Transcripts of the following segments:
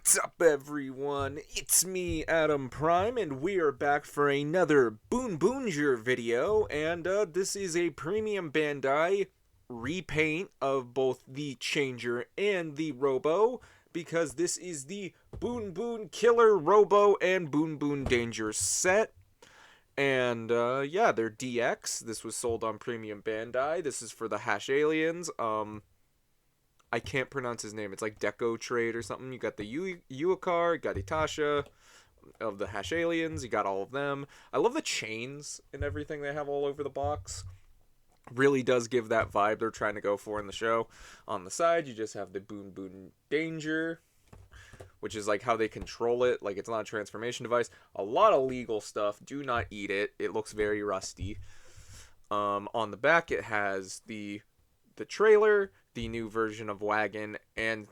What's up, everyone? It's me, Adam Prime, and we are back for another Boonboomger video, and this is a premium Bandai repaint of both the Changer and the Robo, because this is the Boon Boon Killer Robo and Boon Boon Danger set. And yeah, they're DX. This was sold on Premium Bandai. This is for the Hash Aliens. I can't pronounce his name. It's like Deco Trade or something. You got the Uakar, got Itasha of the Hash Aliens. You got all of them. I love the chains and everything they have all over the box. Really does give that vibe they're trying to go for in the show. On the side, you just have the Boon Boon Danger, which is like how they control it. Like, it's not a transformation device. A lot of legal stuff. Do not eat it. It looks very rusty. On the back, it has the trailer, the new version of Wagon and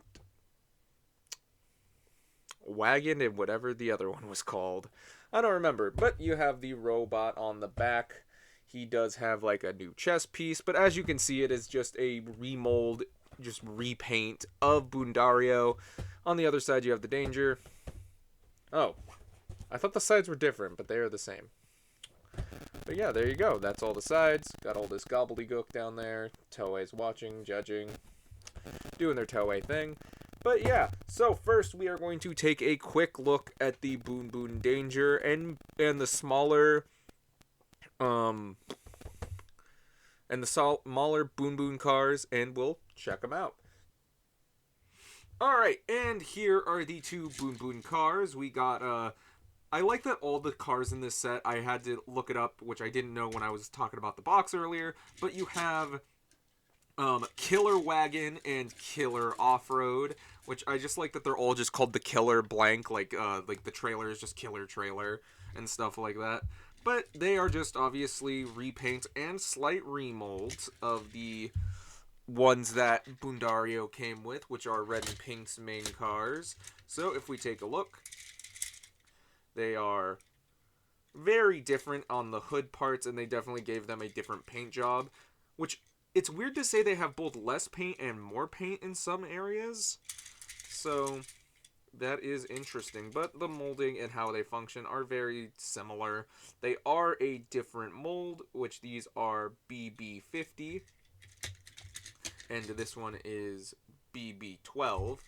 whatever the other one was called. I don't remember, but you have the robot on the back. He does have like a new chest piece, but as you can see, it is just a remold, just repaint of Bundario. On the other side, you have the Danger. Oh, I thought the sides were different, but they are the same. But yeah, there you go. That's all the sides. Got all this gobbledygook down there. Toei's watching, judging, doing their Toei thing. But yeah, so first we are going to take a quick look at the Boon Boon Danger and the smaller smaller Boon Boon cars, and we'll check them out. Alright, and here are the two Boon Boon cars. We got I like that all the cars in this set, I had to look it up, which I didn't know when I was talking about the box earlier, but you have Killer Wagon and Killer Off-Road, which I just like that they're all just called the Killer blank, like the trailer is just Killer Trailer and stuff like that. But they are just obviously repaints and slight remolds of the ones that Bundario came with, which are Red and Pink's main cars. So if we take a look, they are very different on the hood parts, and they definitely gave them a different paint job, which it's weird to say they have both less paint and more paint in some areas. So that is interesting, but the molding and how they function are very similar. They are a different mold, which these are BB50, and this one is BB12.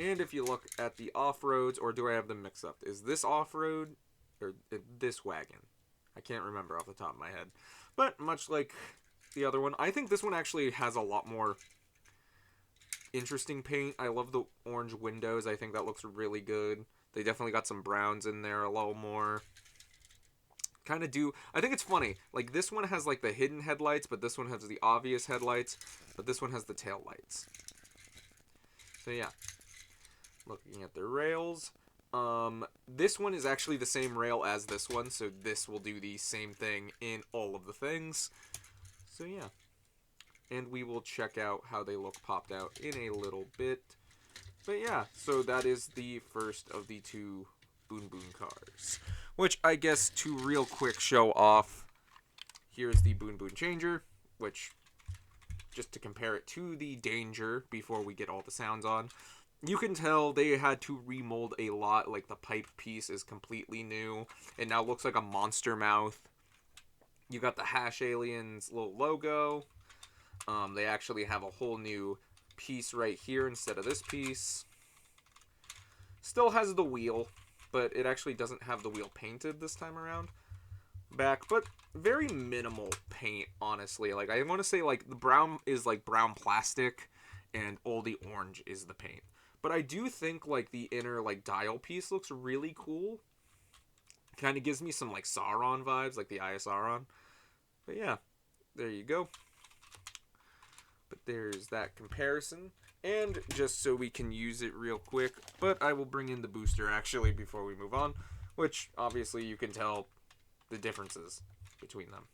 And if you look at the off-roads, or do I have them mixed up? Is this off-road or this wagon? I can't remember off the top of my head. But much like the other one, I think this one actually has a lot more interesting paint. I love the orange windows. I think that looks really good. They definitely got some browns in there a little more. Kind of do. I think it's funny. Like, this one has like the hidden headlights, but this one has the obvious headlights, but this one has the tail lights. So yeah. Looking at the rails, this one is actually the same rail as this one, so this will do the same thing in all of the things. So yeah, and we will check out how they look popped out in a little bit. But yeah, so that is the first of the two Boon Boon cars, which I guess to real quick show off, here's the Boon Boon Changer, which, just to compare it to the Danger before we get all the sounds on, you can tell they had to remold a lot. Like, the pipe piece is completely new. It now looks like a monster mouth. You got the Hash Aliens little logo. They actually have a whole new piece right here instead of this piece. Still has the wheel, but it actually doesn't have the wheel painted this time around. Back, but very minimal paint, honestly. Like, I want to say, like, the brown is like brown plastic, and all the orange is the paint. But I do think, like, the inner, like, dial piece looks really cool. Kind of gives me some, like, Sauron vibes, like the Eye of Sauron. But yeah, there you go. But there's that comparison. And just so we can use it real quick, but I will bring in the booster, actually, before we move on. Which, obviously, you can tell the differences between them.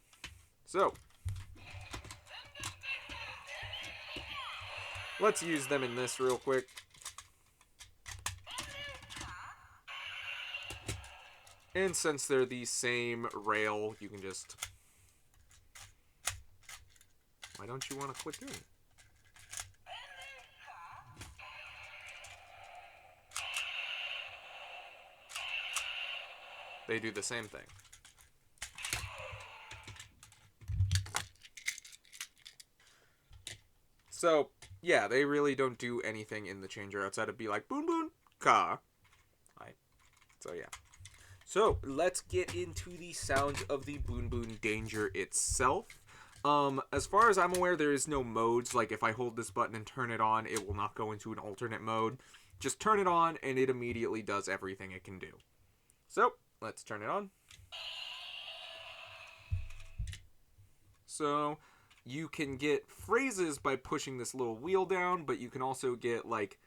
So, let's use them in this real quick. And since they're the same rail, you can just... Why don't you want to click in? they do the same thing. So, yeah, they really don't do anything in the changer outside of be like, Boon Boon, ka. Right. So, yeah. So, let's get into the sounds of the Boon Boon Danger itself. As far as I'm aware, there is no modes. Like, if I hold this button and turn it on, it will not go into an alternate mode. Just turn it on, and it immediately does everything it can do. So, let's turn it on. So, you can get phrases by pushing this little wheel down, but you can also get, like,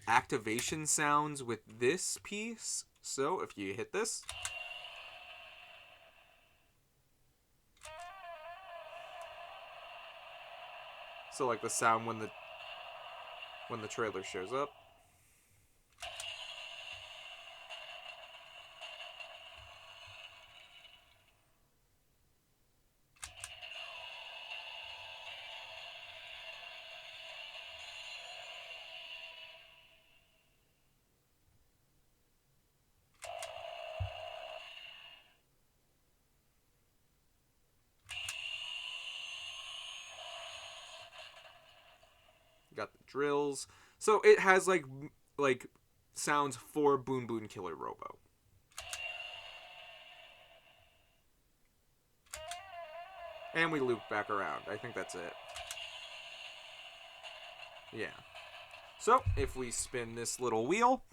activation sounds with this piece. So, if you hit this... So, like, the sound when the trailer shows up. Got the drills. So it has like sounds for Boon Boon Killer Robo. And we loop back around. I think that's it. Yeah. So if we spin this little wheel,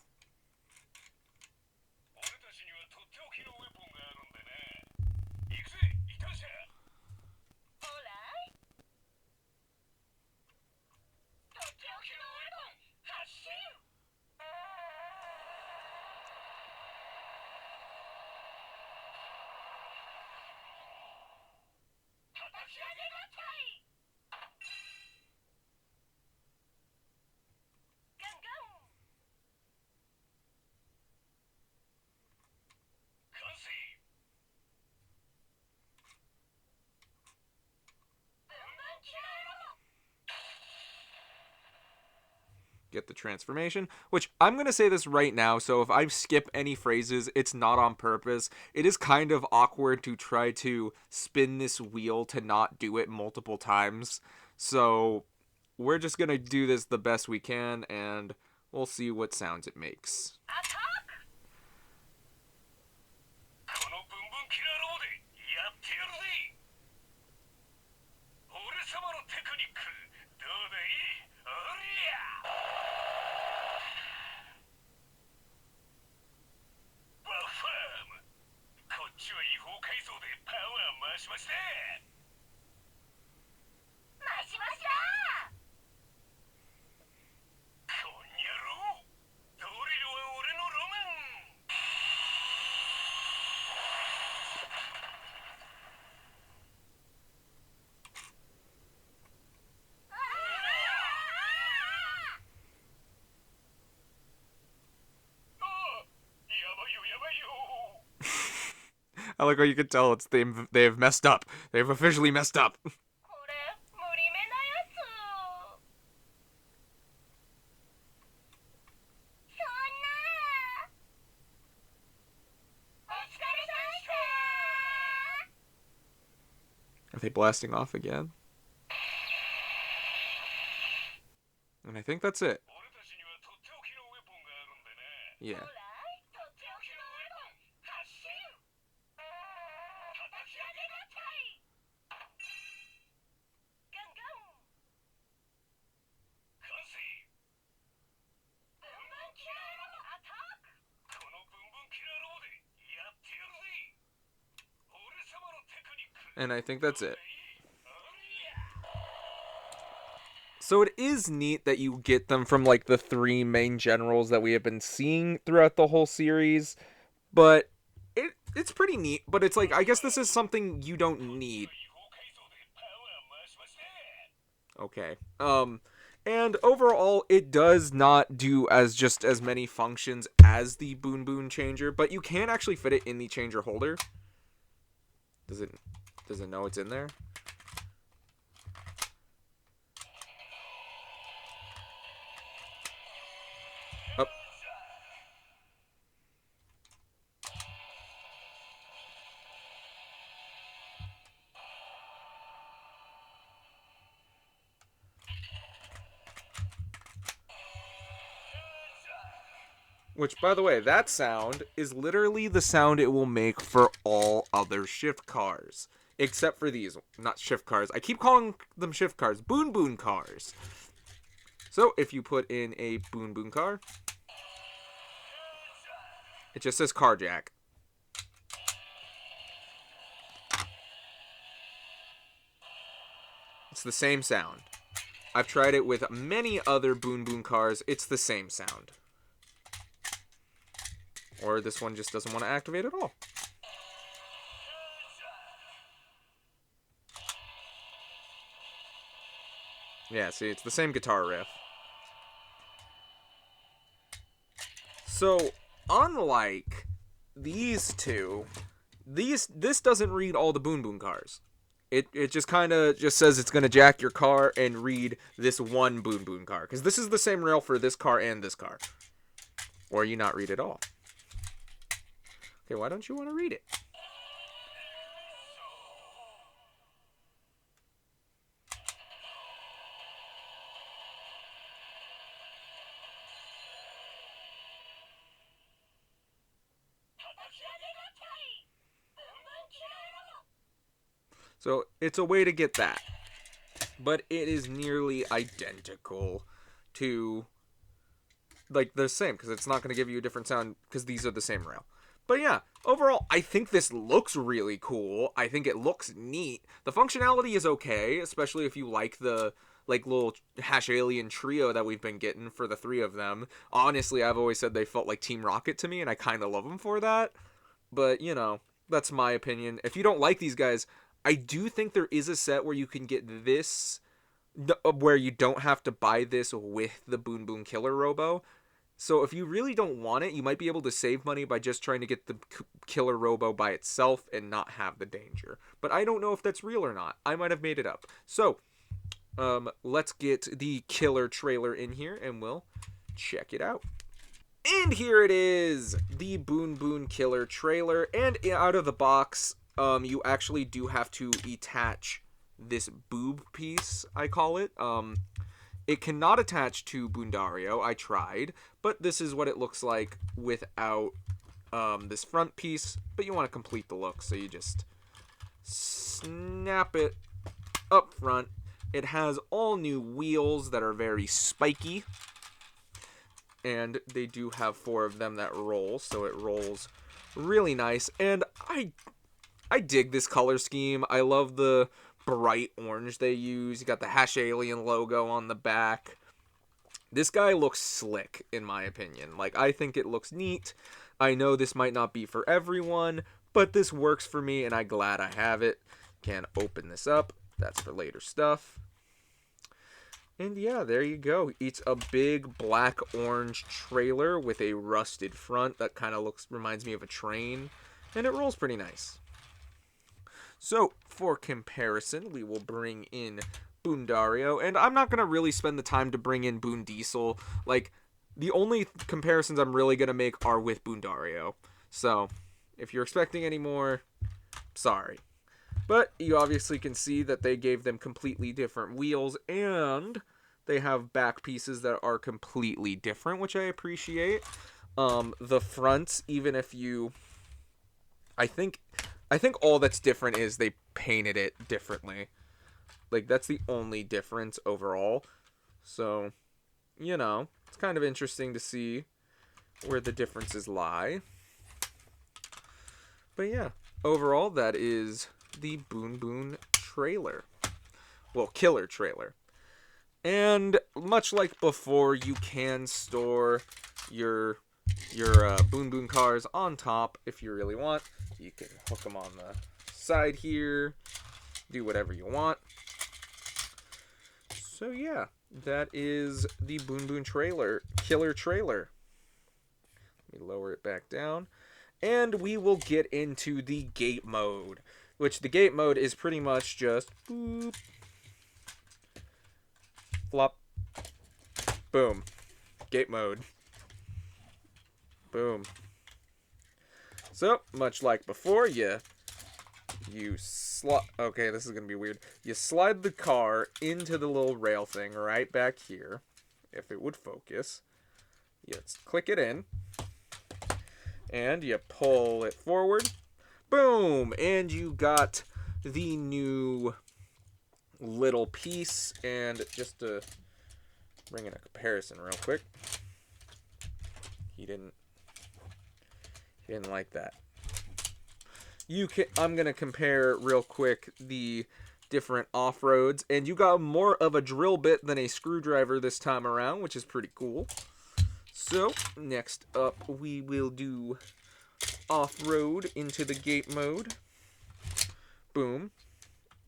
get the transformation, which I'm going to say this right now, so if I skip any phrases, it's not on purpose. It is kind of awkward to try to spin this wheel to not do it multiple times. So we're just going to do this the best we can, and we'll see what sounds it makes. I like how you can tell it's they have messed up. They've officially messed up. Are they blasting off again? And I think that's it. Yeah. And I think that's it. So it is neat that you get them from like the three main generals that we have been seeing throughout the whole series, but it's pretty neat. But it's like, I guess this is something you don't need. Okay. And overall, it does not do as many functions as the Boon Boon changer, but you can actually fit it in the changer holder. Does it know it's in there? Oh. Which, by the way, that sound is literally the sound it will make for all other shift cars. Except for these. Not shift cars. I keep calling them shift cars. Boon Boon cars. So, if you put in a Boon Boon car, it just says car jack. It's the same sound. I've tried it with many other Boon Boon cars. It's the same sound. Or this one just doesn't want to activate at all. Yeah, see, it's the same guitar riff. So, unlike these two, this doesn't read all the Boon Boon cars. It just kind of just says it's going to jack your car and read this one Boon Boon car. Because this is the same rail for this car and this car. Or you not read it all. Okay, why don't you want to read it? So it's a way to get that. But it is nearly identical to, like, the same. Because it's not going to give you a different sound because these are the same rail. But yeah, overall, I think this looks really cool. I think it looks neat. The functionality is okay, especially if you like the little Hash Alien trio that we've been getting for the three of them. Honestly, I've always said they felt like Team Rocket to me, and I kind of love them for that. But, you know, that's my opinion. If you don't like these guys, I do think there is a set where you can get this, where you don't have to buy this with the Boon Boon Killer Robo. So if you really don't want it, you might be able to save money by just trying to get the Killer Robo by itself and not have the danger. But I don't know if that's real or not. I might have made it up. So, let's get the Killer trailer in here and we'll check it out. And here it is, the Boon Boon Killer trailer. And out of the box, you actually do have to attach this boob piece, I call it. It cannot attach to Boondario. I tried, but this is what it looks like without this front piece. But you want to complete the look, so you just snap it up front. It has all new wheels that are very spiky. And they do have 4 of them that roll, so it rolls really nice. And I dig this color scheme. I love the bright orange they use. You got the Hash Alien logo on the back. This guy looks slick, in my opinion. Like, I think it looks neat. I know this might not be for everyone, but this works for me, and I'm glad I have it. Can open this up. That's for later stuff. And yeah, there you go. It's a big black-orange trailer with a rusted front that kind of reminds me of a train, and it rolls pretty nice. So, for comparison, we will bring in Boondario, and I'm not going to really spend the time to bring in Boon Diesel. Like, the only comparisons I'm really going to make are with Boondario. So, if you're expecting any more, sorry. But you obviously can see that they gave them completely different wheels, and they have back pieces that are completely different, which I appreciate. The fronts, even if you... I think all that's different is they painted it differently. Like, that's the only difference overall. So, you know, it's kind of interesting to see where the differences lie. But yeah, overall, that is the Boon Boon trailer. Well, Killer trailer. And much like before, you can store your Boon Boon cars on top if you really want. You can hook them on the side here, do whatever you want. So yeah, that is the Boon Boon trailer, Killer trailer. Let me lower it back down. And we will get into the gate mode, which the gate mode is pretty much just boop, flop, boom, gate mode, boom. So, much like before, okay, this is going to be weird. You slide the car into the little rail thing right back here, if it would focus. You click it in. and you pull it forward. Boom! And you got the new little piece. And just to bring in a comparison real quick. He didn't like that. I'm gonna compare real quick the different off-roads, and you got more of a drill bit than a screwdriver this time around, which is pretty cool. So next up we will do off-road into the gate mode. Boom.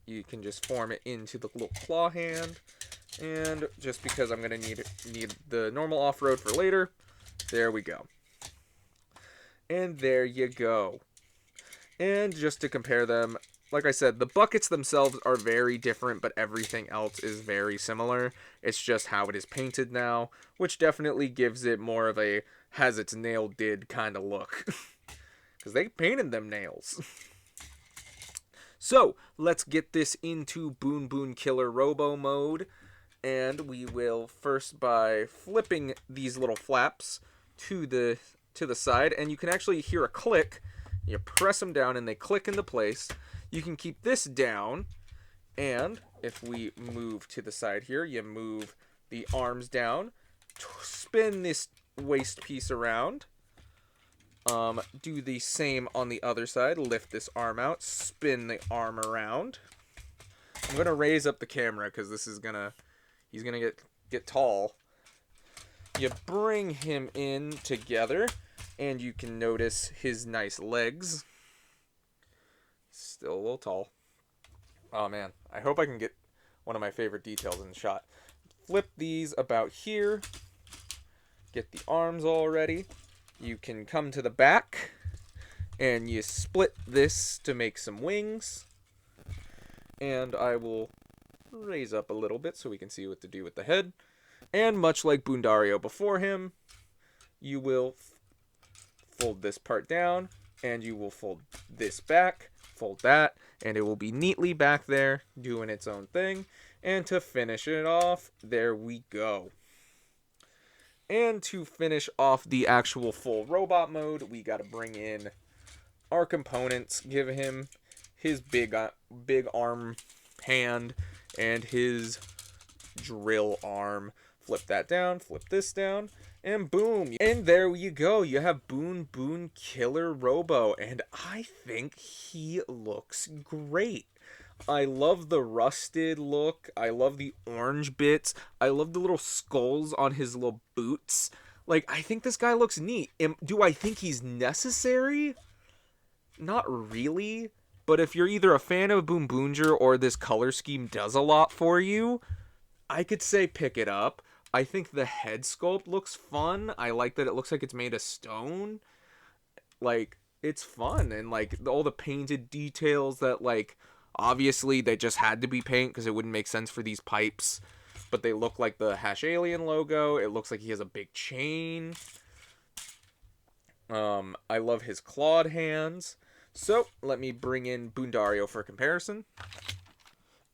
You can just form it into the little claw hand, and just because I'm gonna need the normal off-road for later, there we go. And there you go. And just to compare them, like I said, the buckets themselves are very different, but everything else is very similar. It's just how it is painted now, which definitely gives it more of a has its nail did kind of look. Because they painted them nails. So, let's get this into Boon Boon Killer Robo mode. And we will first by flipping these little flaps to the side, and you can actually hear a click. You press them down and they click into place. You can keep this down, and if we move to the side here, you move the arms down, spin this waist piece around, do the same on the other side, lift this arm out, spin the arm around. I'm gonna raise up the camera because he's gonna get tall. You bring him in together, and you can notice his nice legs. Still a little tall. Oh man, I hope I can get one of my favorite details in the shot. Flip these about here. Get the arms all ready. You can come to the back, and you split this to make some wings. And I will raise up a little bit so we can see what to do with the head. And much like Boondario before him, you will fold this part down, and you will fold this back, fold that, and it will be neatly back there doing its own thing. And to finish it off, there we go. And to finish off the actual full robot mode, we got to bring in our components, give him his big arm hand and his drill arm. Flip that down, flip this down, and boom. And there you go. You have Boon Boon Killer Robo, and I think he looks great. I love the rusted look. I love the orange bits. I love the little skulls on his little boots. Like, I think this guy looks neat. Do I think he's necessary? Not really. But if you're either a fan of Boonboomger or this color scheme does a lot for you, I could say pick it up. I think the head sculpt looks fun. I like that it looks like it's made of stone. Like, it's fun. And, like, all the painted details that, like, obviously they just had to be paint because it wouldn't make sense for these pipes. But they look like the Hash Alien logo. It looks like he has a big chain. I love his clawed hands. So, let me bring in Boondario for comparison.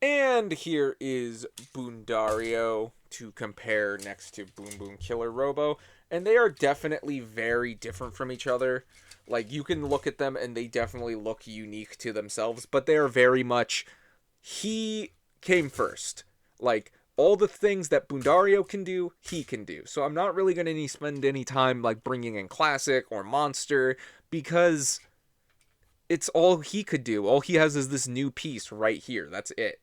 And here is Boondario to compare next to Boon Boon Killer Robo. And they are definitely very different from each other. Like, you can look at them and they definitely look unique to themselves. But they are very much, he came first. Like, all the things that Boondario can do, he can do. So I'm not really going to spend any time, like, bringing in Classic or Monster. Because it's all he could do. All he has is this new piece right here. That's it.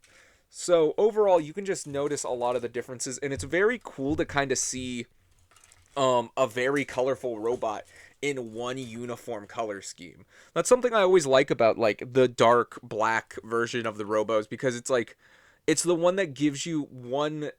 So overall, you can just notice a lot of the differences, and it's very cool to kind of see a very colorful robot in one uniform color scheme. That's something I always like about, like, the dark black version of the Robos, because it's like, it's the one that gives you one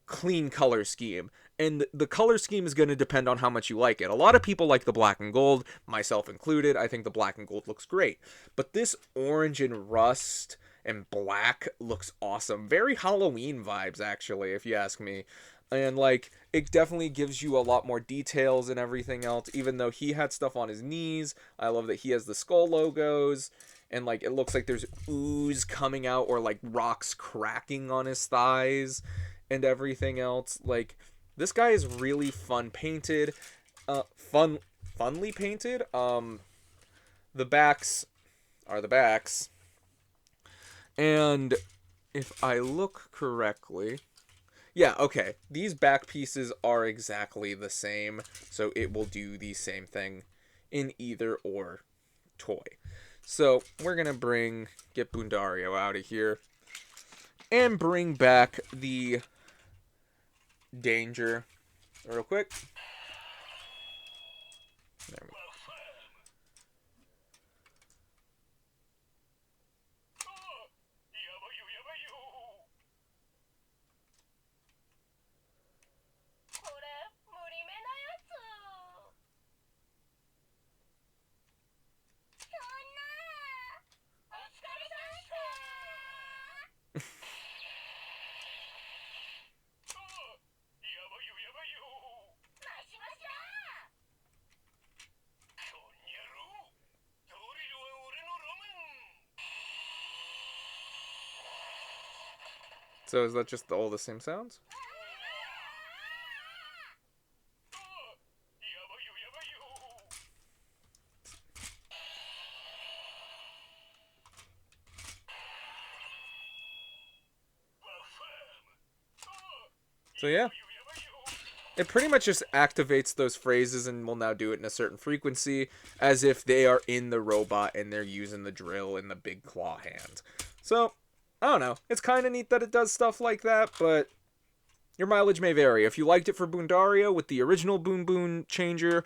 clean color scheme, and the color scheme is going to depend on how much you like it. A lot of people like the black and gold, myself included. I think the black and gold looks great, but this orange and rust and black looks awesome. Very Halloween vibes, actually, if you ask me. And, like, it definitely gives you a lot more details and everything else, even though he had stuff on his knees. I love that he has the skull logos, and, like, it looks like there's ooze coming out, or, like, rocks cracking on his thighs and everything else. Like, this guy is really fun painted, fun funly painted. The backs are the backs. And if I look correctly, yeah, okay. These back pieces are exactly the same, so it will do the same thing in either or toy. So we're gonna get Boondario out of here and bring back the Danger real quick. There we go. So is that just all the same sounds? So yeah. It pretty much just activates those phrases and will now do it in a certain frequency, as if they are in the robot and they're using the drill in the big claw hand. So, I don't know. It's kind of neat that it does stuff like that, but your mileage may vary. If you liked it for Boondario with the original Boon Boon changer,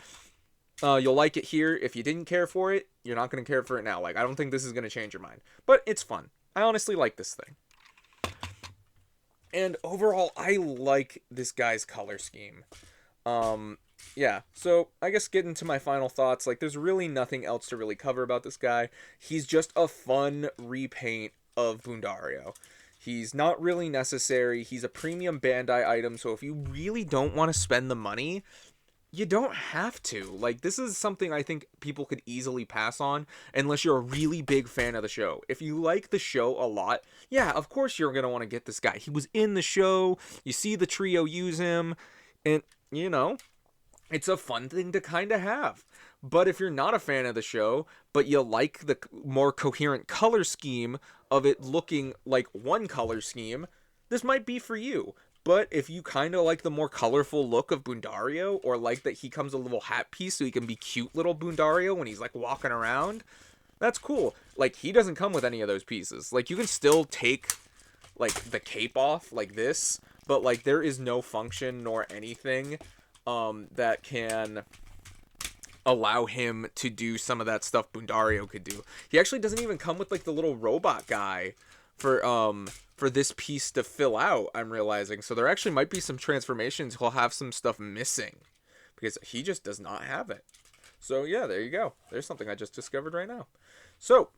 you'll like it here. If you didn't care for it, you're not going to care for it now. Like, I don't think this is going to change your mind. But it's fun. I honestly like this thing. And overall, I like this guy's color scheme. Yeah, so I guess getting to my final thoughts, like, there's really nothing else to really cover about this guy. He's just a fun repaint of Boondario. He's not really necessary. He's a premium Bandai item, so if you really don't want to spend the money, you don't have to. Like, this is something I think people could easily pass on unless you're a really big fan of the show. If you like the show a lot, yeah, of course you're going to want to get this guy. He was in the show. You see the trio use him. And, you know, it's a fun thing to kind of have. But if you're not a fan of the show, but you like the more coherent color scheme of it looking like one color scheme, this might be for you. But if you kind of like the more colorful look of Boondario, or like that he comes a little hat piece so he can be cute little Boondario when he's like walking around, that's cool. Like, he doesn't come with any of those pieces. Like, you can still take like the cape off like this, but like there is no function nor anything that can allow him to do some of that stuff Boondario could do. He actually doesn't even come with like the little robot guy for this piece to fill out, I'm realizing. So there actually might be some transformations he'll have some stuff missing, because he just does not have it. So yeah, there you go. There's something I just discovered right now. So,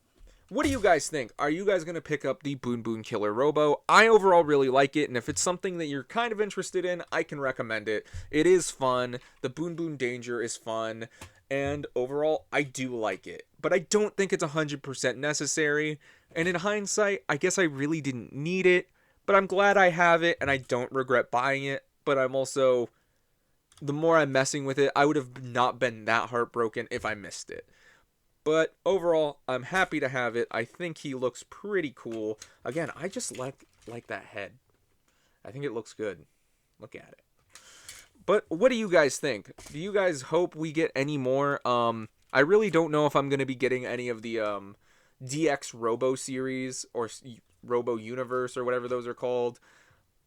what do you guys think? Are you guys going to pick up the Boon Boon Killer Robo? I overall really like it, and if it's something that you're kind of interested in, I can recommend it. It is fun. The Boon Boon Danger is fun, and overall, I do like it. But I don't think it's 100% necessary, and in hindsight, I guess I really didn't need it, but I'm glad I have it, and I don't regret buying it, but I'm also, the more I'm messing with it, I would have not been that heartbroken if I missed it. But overall, I'm happy to have it. I think he looks pretty cool. Again, I just like that head. I think it looks good. Look at it. But what do you guys think? Do you guys hope we get any more? I really don't know if I'm going to be getting any of the DX Robo series or Robo Universe or whatever those are called.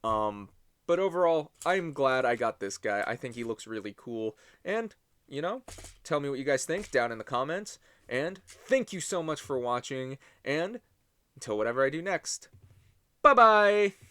But overall, I'm glad I got this guy. I think he looks really cool. And, you know, tell me what you guys think down in the comments. And thank you so much for watching. And until whatever I do next, bye-bye!